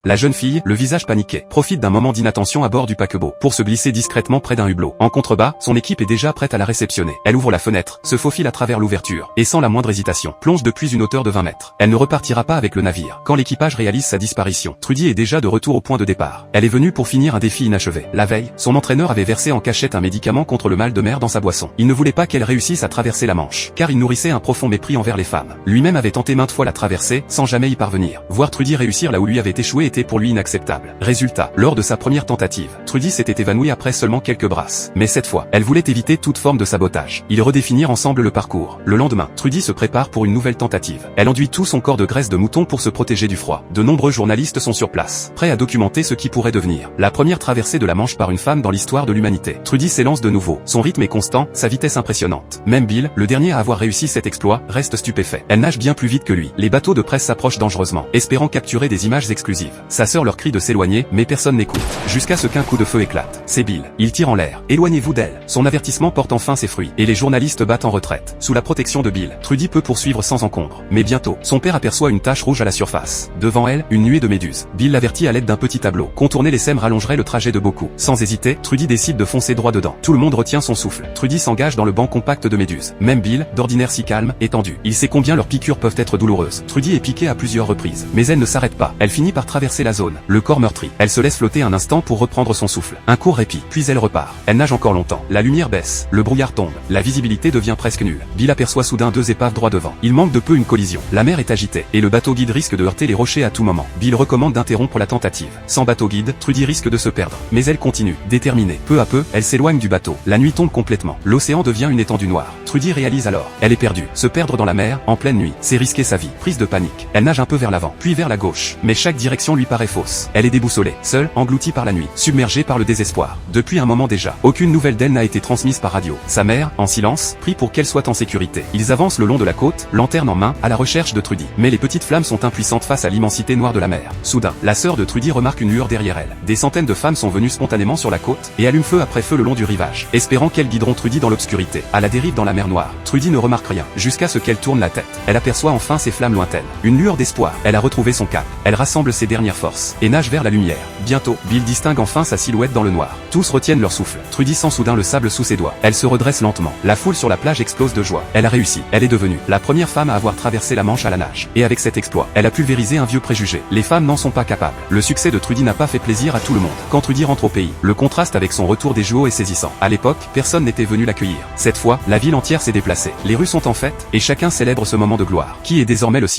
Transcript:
La jeune fille, le visage paniqué, profite d'un moment d'inattention à bord du paquebot pour se glisser discrètement près d'un hublot. En contrebas, son équipe est déjà prête à la réceptionner. Elle ouvre la fenêtre, se faufile à travers l'ouverture, et sans la moindre hésitation, plonge depuis une hauteur de 20 mètres. Elle ne repartira pas avec le navire. Quand l'équipage réalise sa disparition, Trudy est déjà de retour au point de départ. Elle est venue pour finir un défi inachevé. La veille, son entraîneur avait versé en cachette un médicament contre le mal de mer dans sa boisson. Il ne voulait pas qu'elle réussisse à traverser la Manche, car il nourrissait un profond mépris envers les femmes. Lui-même avait tenté maintes fois la traversée, sans jamais y parvenir. Voir Trudy réussir là où lui avait échoué était pour lui inacceptable. Résultat, lors de sa première tentative, Trudy s'était évanouie après seulement quelques brasses. Mais cette fois, elle voulait éviter toute forme de sabotage. Ils redéfinirent ensemble le parcours. Le lendemain, Trudy se prépare pour une nouvelle tentative. Elle enduit tout son corps de graisse de mouton pour se protéger du froid. De nombreux journalistes sont sur place, prêts à documenter ce qui pourrait devenir la première traversée de la Manche par une femme dans l'histoire de l'humanité. Trudy s'élance de nouveau. Son rythme est constant, sa vitesse impressionnante. Même Bill, le dernier à avoir réussi cet exploit, reste stupéfait. Elle nage bien plus vite que lui. Les bateaux de presse s'approchent dangereusement, espérant capturer des images exclusives. Sa sœur leur crie de s'éloigner, mais personne n'écoute. Jusqu'à ce qu'un coup de feu éclate. C'est Bill. Il tire en l'air. Éloignez-vous d'elle. Son avertissement porte enfin ses fruits, et les journalistes battent en retraite. Sous la protection de Bill, Trudy peut poursuivre sans encombre. Mais bientôt, son père aperçoit une tache rouge à la surface. Devant elle, une nuée de méduses. Bill l'avertit à l'aide d'un petit tableau. Contourner les sèmes rallongerait le trajet de beaucoup. Sans hésiter, Trudy décide de foncer droit dedans. Tout le monde retient son souffle. Trudy s'engage dans le banc compact de méduses. Même Bill, d'ordinaire si calme, est tendu. Il sait combien leurs piqûres peuvent être douloureuses. Trudy est piquée à plusieurs reprises. Mais elle ne s'arrête pas. Elle finit par traverser la zone. Le corps meurtri. Elle se laisse flotter un instant pour reprendre son souffle. Un court répit, puis elle repart. Elle nage encore longtemps. La lumière baisse. Le brouillard tombe. La visibilité devient presque nulle. Bill aperçoit soudain deux épaves droit devant. Il manque de peu une collision. La mer est agitée, et le bateau guide risque de heurter les rochers à tout moment. Bill recommande d'interrompre la tentative. Sans bateau guide, Trudy risque de se perdre. Mais elle continue, déterminée. Peu à peu, elle s'éloigne du bateau. La nuit tombe complètement. L'océan devient une étendue noire. Trudy réalise alors. Elle est perdue. Se perdre dans la mer, en pleine nuit, c'est risquer sa vie. Prise de panique. Elle nage un peu vers l'avant, puis vers la gauche. Mais chaque direction lui paraît fausse. Elle est déboussolée, seule, engloutie par la nuit, submergée par le désespoir. Depuis un moment déjà, aucune nouvelle d'elle n'a été transmise par radio. Sa mère, en silence, prie pour qu'elle soit en sécurité. Ils avancent le long de la côte, lanterne en main, à la recherche de Trudy. Mais les petites flammes sont impuissantes face à l'immensité noire de la mer. Soudain, la sœur de Trudy remarque une lueur derrière elle. Des centaines de femmes sont venues spontanément sur la côte, et allument feu après feu le long du rivage, espérant qu'elles guideront Trudy dans l'obscurité. À la dérive dans la mer noire, Trudy ne remarque rien, jusqu'à ce qu'elle tourne la tête. Elle aperçoit enfin ces flammes lointaines. Une lueur d'espoir. Elle a retrouvé son cap. Elle rassemble ses dernières forces, et nage vers la lumière. Bientôt, Bill distingue enfin sa silhouette dans le noir. Tous retiennent leur souffle. Trudy sent soudain le sable sous ses doigts. Elle se redresse lentement. La foule sur la plage explose de joie. Elle a réussi. Elle est devenue la première femme à avoir traversé la Manche à la nage. Et avec cet exploit, elle a pulvérisé un vieux préjugé. Les femmes n'en sont pas capables. Le succès de Trudy n'a pas fait plaisir à tout le monde. Quand Trudy rentre au pays, le contraste avec son retour des JO est saisissant. À l'époque, personne n'était venu l'accueillir. Cette fois, la ville entière s'est déplacée. Les rues sont en fête, et chacun célèbre ce moment de gloire, qui est désormais le sien.